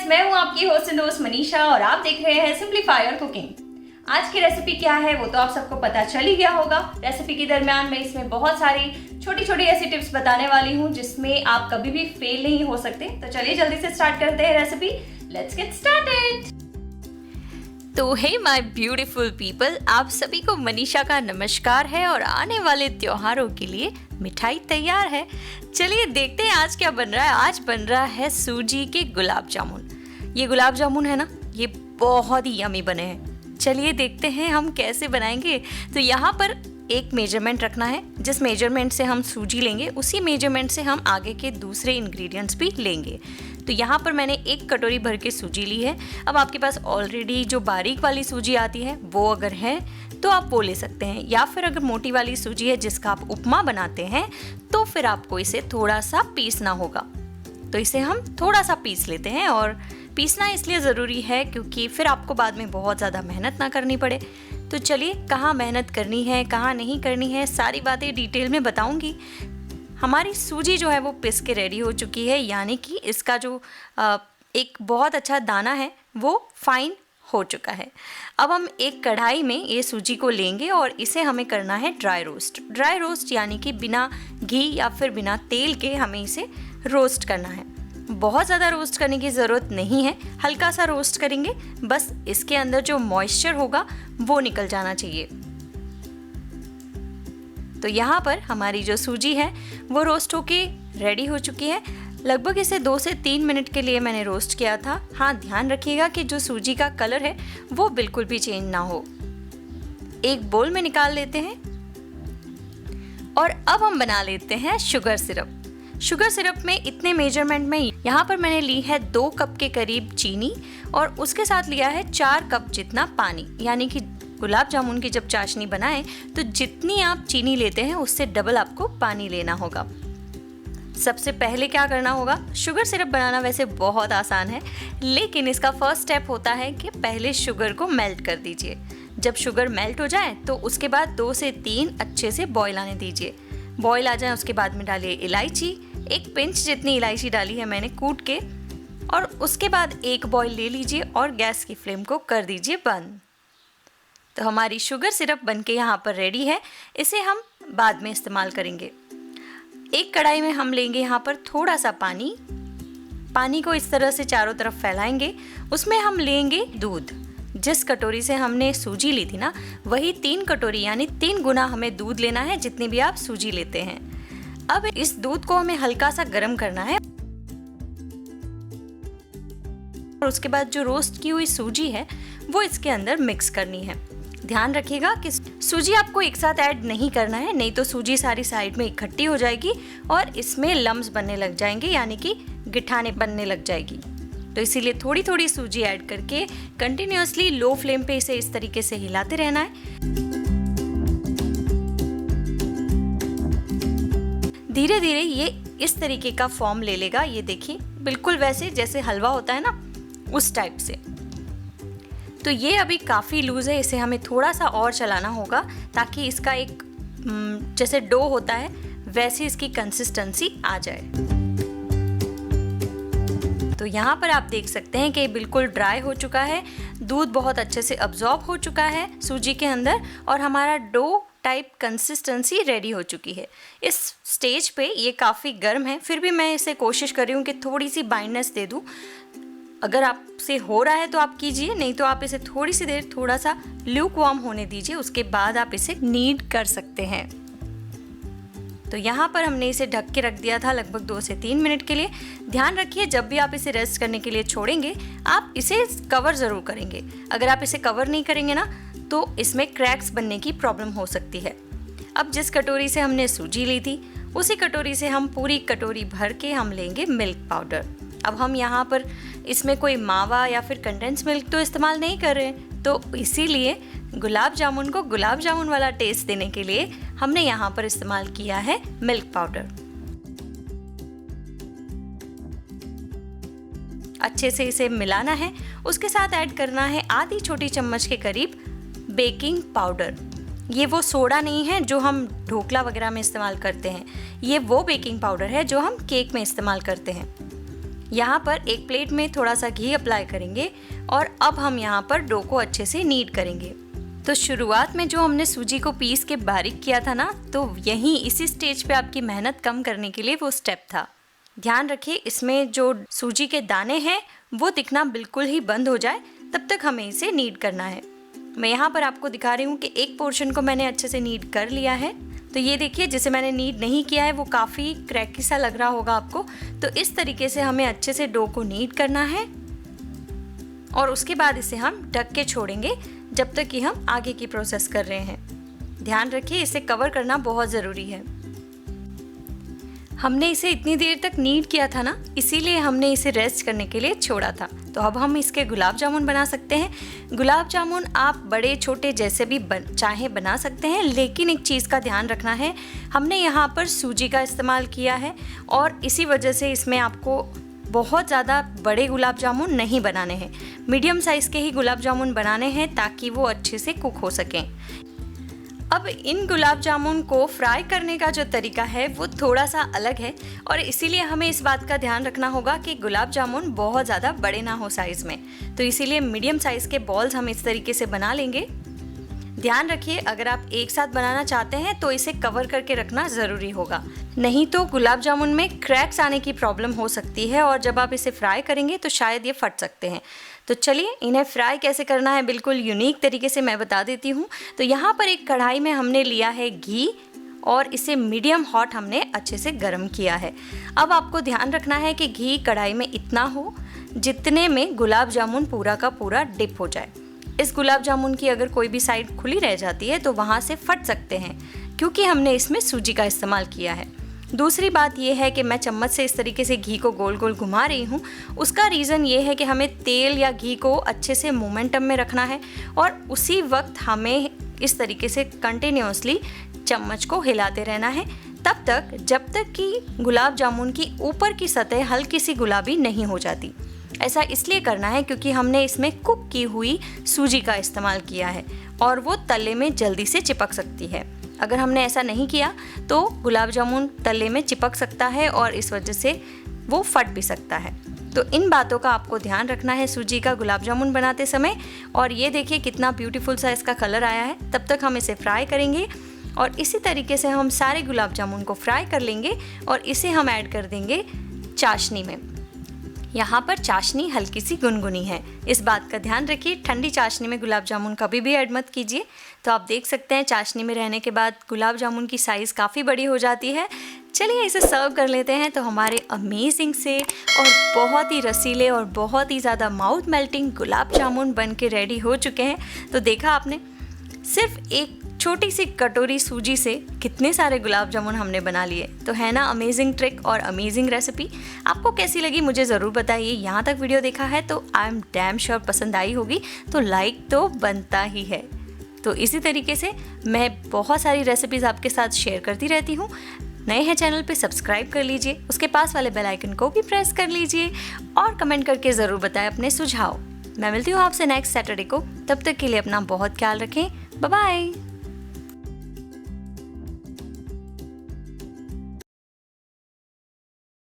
मैं हूं आपकी होस्ट एंड दोस्त मनीषा और आप देख रहे हैं सिंपलीफाई योर कुकिंग। आज की रेसिपी क्या है वो तो आप सबको पता चल ही गया होगा। रेसिपी के दरमियान मैं इसमें बहुत सारी छोटी छोटी ऐसी टिप्स बताने वाली हूं जिसमें आप कभी भी फेल नहीं हो सकते। तो चलिए जल्दी से स्टार्ट करते हैं रेसिपी। Let's get started. तो हे माय ब्यूटीफुल पीपल, आप सभी को मनीषा का नमस्कार है और आने वाले त्योहारों के लिए मिठाई तैयार है। चलिए देखते हैं आज क्या बन रहा है। आज बन रहा है सूजी के गुलाब जामुन। ये गुलाब जामुन है ना, ये बहुत ही यमी बने हैं। चलिए देखते हैं हम कैसे बनाएंगे। तो यहाँ पर एक मेजरमेंट रखना है, जिस मेजरमेंट से हम सूजी लेंगे उसी मेजरमेंट से हम आगे के दूसरे इंग्रेडिएंट्स भी लेंगे। तो यहाँ पर मैंने 1 कटोरी भर के सूजी ली है। अब आपके पास ऑलरेडी जो बारीक वाली सूजी आती है वो अगर है तो आप वो ले सकते हैं, या फिर अगर मोटी वाली सूजी है जिसका आप उपमा बनाते हैं तो फिर आपको इसे थोड़ा सा पीसना होगा। तो इसे हम थोड़ा सा पीस लेते हैं, और पीसना इसलिए ज़रूरी है क्योंकि फिर आपको बाद में बहुत ज़्यादा मेहनत ना करनी पड़े। तो चलिए कहाँ मेहनत करनी है कहाँ नहीं करनी है सारी बातें डिटेल में बताऊंगी। हमारी सूजी जो है वो पिस के रेडी हो चुकी है, यानी कि इसका जो एक बहुत अच्छा दाना है वो फाइन हो चुका है। अब हम एक कढ़ाई में ये सूजी को लेंगे और इसे हमें करना है ड्राई रोस्ट। ड्राई रोस्ट यानी कि बिना घी या फिर बिना तेल के हमें इसे रोस्ट करना है। बहुत ज़्यादा रोस्ट करने की ज़रूरत नहीं है, हल्का सा रोस्ट करेंगे, बस इसके अंदर जो मॉइस्चर होगा वो निकल जाना चाहिए। तो यहाँ पर हमारी जो सूजी है वो रोस्ट होके रेडी हो चुकी है। लगभग इसे 2 से 3 मिनट के लिए मैंने रोस्ट किया था। हाँ, ध्यान रखिएगा कि जो सूजी का कलर है वो बिल्कुल भी चेंज ना हो। एक बोल में निकाल लेते हैं और अब हम बना लेते हैं शुगर सिरप। शुगर सिरप में इतने मेजरमेंट में यहाँ पर मैंने ली है 2 कप के करीब चीनी और उसके साथ लिया है 4 कप जितना पानी। यानी कि गुलाब जामुन की जब चाशनी बनाएं तो जितनी आप चीनी लेते हैं उससे डबल आपको पानी लेना होगा। सबसे पहले क्या करना होगा, शुगर सिरप बनाना वैसे बहुत आसान है, लेकिन इसका फर्स्ट स्टेप होता है कि पहले शुगर को मेल्ट कर दीजिए। जब शुगर मेल्ट हो जाए तो उसके बाद 2 से 3 अच्छे से बॉईल आने दीजिए। बॉईल आ जाए उसके बाद में डालिए इलायची, 1 पिंच जितनी इलायची डाली है मैंने कूट के, और उसके बाद 1 बॉईल ले लीजिए और गैस की फ्लेम को कर दीजिए बंद। तो हमारी शुगर सिरप बनके यहाँ पर रेडी है। इसे हम बाद में इस्तेमाल करेंगे। एक कढ़ाई में हम लेंगे यहाँ पर थोड़ा सा पानी। पानी को इस तरह से चारों तरफ फैलाएंगे। उसमें हम लेंगे दूध। जिस कटोरी से हमने सूजी ली थी ना, वही 3 कटोरी यानी 3 गुना हमें दूध लेना है जितनी भी आप सूजी लेते हैं। अब इस दूध को हमें हल्का सा गर्म करना है और उसके बाद जो रोस्ट की हुई सूजी है वो इसके अंदर मिक्स करनी है। ध्यान रखिएगा कि सूजी आपको एक साथ ऐड नहीं करना है, नहीं तो सूजी सारी साइड में इकट्ठी हो जाएगी और इसमें लम्स बनने लग जाएंगे, यानी कि गिठाने बनने लग जाएगी। तो इसीलिए थोड़ी थोड़ी सूजी ऐड करके कंटिन्यूअसली लो फ्लेम पे इसे इस तरीके से हिलाते रहना है। धीरे धीरे ये इस तरीके का फॉर्म ले लेगा। ये देखिए, बिल्कुल वैसे जैसे हलवा होता है ना, उस टाइप से। तो ये अभी काफ़ी लूज़ है, इसे हमें थोड़ा सा और चलाना होगा ताकि इसका एक जैसे डो होता है वैसी इसकी कंसिस्टेंसी आ जाए। तो यहाँ पर आप देख सकते हैं कि बिल्कुल ड्राई हो चुका है, दूध बहुत अच्छे से अब्जॉर्ब हो चुका है सूजी के अंदर और हमारा डो टाइप कंसिस्टेंसी रेडी हो चुकी है। इस स्टेज पे ये काफ़ी गर्म है, फिर भी मैं इसे कोशिश कर रही हूँ कि थोड़ी सी बाइंडनेस दे दूँ। अगर आपसे हो रहा है तो आप कीजिए, नहीं तो आप इसे थोड़ी सी देर थोड़ा सा ल्यूक वार्म होने दीजिए, उसके बाद आप इसे नीड कर सकते हैं। तो यहाँ पर हमने इसे ढक के रख दिया था लगभग 2 से 3 मिनट के लिए। ध्यान रखिए जब भी आप इसे रेस्ट करने के लिए छोड़ेंगे आप इसे कवर ज़रूर करेंगे। अगर आप इसे कवर नहीं करेंगे ना तो इसमें क्रैक्स बनने की प्रॉब्लम हो सकती है। अब जिस कटोरी से हमने सूजी ली थी उसी कटोरी से हम पूरी कटोरी भर के हम लेंगे मिल्क पाउडर। अब हम यहाँ पर इसमें कोई मावा या फिर कंडेंस मिल्क तो इस्तेमाल नहीं कर रहे, तो इसीलिए गुलाब जामुन को गुलाब जामुन वाला टेस्ट देने के लिए हमने यहाँ पर इस्तेमाल किया है मिल्क पाउडर। अच्छे से इसे मिलाना है। उसके साथ ऐड करना है आधी छोटी चम्मच के करीब बेकिंग पाउडर। ये वो सोडा नहीं है जो हम ढोकला वगैरह में इस्तेमाल करते हैं, ये वो बेकिंग पाउडर है जो हम केक में इस्तेमाल करते हैं। यहाँ पर एक प्लेट में थोड़ा सा घी अप्लाई करेंगे और अब हम यहाँ पर डो को अच्छे से नीड करेंगे। तो शुरुआत में जो हमने सूजी को पीस के बारीक किया था ना, तो यहीं इसी स्टेज पे आपकी मेहनत कम करने के लिए वो स्टेप था। ध्यान रखिए इसमें जो सूजी के दाने हैं वो दिखना बिल्कुल ही बंद हो जाए, तब तक हमें इसे नीड करना है। मैं यहाँ पर आपको दिखा रही हूँ कि एक पोर्शन को मैंने अच्छे से नीड कर लिया है। तो ये देखिए, जिसे मैंने नीड नहीं किया है वो काफ़ी क्रैकी सा लग रहा होगा आपको। तो इस तरीके से हमें अच्छे से डो को नीड करना है और उसके बाद इसे हम ढक के छोड़ेंगे जब तक कि हम आगे की प्रोसेस कर रहे हैं। ध्यान रखिए इसे कवर करना बहुत ज़रूरी है। हमने इसे इतनी देर तक नीड किया था ना, इसीलिए हमने इसे रेस्ट करने के लिए छोड़ा था। तो अब हम इसके गुलाब जामुन बना सकते हैं। गुलाब जामुन आप बड़े छोटे जैसे भी चाहे बना सकते हैं, लेकिन एक चीज़ का ध्यान रखना है, हमने यहाँ पर सूजी का इस्तेमाल किया है और इसी वजह से इसमें आपको बहुत ज़्यादा बड़े गुलाब जामुन नहीं बनाने हैं। मीडियम साइज़ के ही गुलाब जामुन बनाने हैं ताकि वो अच्छे से कुक हो सकें। अब इन गुलाब जामुन को फ्राई करने का जो तरीका है वो थोड़ा सा अलग है और इसीलिए हमें इस बात का ध्यान रखना होगा कि गुलाब जामुन बहुत ज़्यादा बड़े ना हो साइज़ में। तो इसीलिए मीडियम साइज़ के बॉल्स हम इस तरीके से बना लेंगे। ध्यान रखिए अगर आप एक साथ बनाना चाहते हैं तो इसे कवर करके रखना ज़रूरी होगा, नहीं तो गुलाब जामुन में क्रैक्स आने की प्रॉब्लम हो सकती है और जब आप इसे फ्राई करेंगे तो शायद ये फट सकते हैं। तो चलिए इन्हें फ्राई कैसे करना है बिल्कुल यूनिक तरीके से मैं बता देती हूँ। तो यहाँ पर एक कढ़ाई में हमने लिया है घी और इसे मीडियम हॉट हमने अच्छे से गर्म किया है। अब आपको ध्यान रखना है कि घी कढ़ाई में इतना हो जितने में गुलाब जामुन पूरा का पूरा डिप हो जाए। इस गुलाब जामुन की अगर कोई भी साइड खुली रह जाती है तो वहाँ से फट सकते हैं, क्योंकि हमने इसमें सूजी का इस्तेमाल किया है। दूसरी बात यह है कि मैं चम्मच से इस तरीके से घी को गोल गोल घुमा रही हूँ। उसका रीज़न ये है कि हमें तेल या घी को अच्छे से मोमेंटम में रखना है और उसी वक्त हमें इस तरीके से कंटिन्यूसली चम्मच को हिलाते रहना है तब तक जब तक कि गुलाब जामुन की ऊपर की सतह हल्की सी गुलाबी नहीं हो जाती। ऐसा इसलिए करना है क्योंकि हमने इसमें कुक की हुई सूजी का इस्तेमाल किया है और वो तले में जल्दी से चिपक सकती है। अगर हमने ऐसा नहीं किया तो गुलाब जामुन तले में चिपक सकता है और इस वजह से वो फट भी सकता है। तो इन बातों का आपको ध्यान रखना है सूजी का गुलाब जामुन बनाते समय। और ये देखिए कितना ब्यूटीफुल सा इसका कलर आया है। तब तक हम इसे फ्राई करेंगे और इसी तरीके से हम सारे गुलाब जामुन को फ्राई कर लेंगे और इसे हम ऐड कर देंगे चाशनी में। यहाँ पर चाशनी हल्की सी गुनगुनी है, इस बात का ध्यान रखिए। ठंडी चाशनी में गुलाब जामुन कभी भी ऐड मत कीजिए। तो आप देख सकते हैं चाशनी में रहने के बाद गुलाब जामुन की साइज़ काफ़ी बड़ी हो जाती है। चलिए इसे सर्व कर लेते हैं। तो हमारे अमेजिंग से और बहुत ही रसीले और बहुत ही ज़्यादा माउथ मेल्टिंग गुलाब जामुन बन के रेडी हो चुके हैं। तो देखा आपने, सिर्फ एक छोटी सी कटोरी सूजी से कितने सारे गुलाब जामुन हमने बना लिए। तो है ना अमेजिंग ट्रिक और अमेजिंग रेसिपी। आपको कैसी लगी मुझे ज़रूर बताइए। यहाँ तक वीडियो देखा है तो आई एम डैम श्योर पसंद आई होगी, तो लाइक तो बनता ही है। तो इसी तरीके से मैं बहुत सारी रेसिपीज़ आपके साथ शेयर करती रहती हूँ। नए हैं चैनल पे सब्सक्राइब कर लीजिए, उसके पास वाले बेल आइकन को भी प्रेस कर लीजिए और कमेंट करके ज़रूर बताएं अपने सुझाव। मैं मिलती हूँ आपसे नेक्स्ट सैटरडे को। तब तक के लिए अपना बहुत ख्याल रखें। Bye bye.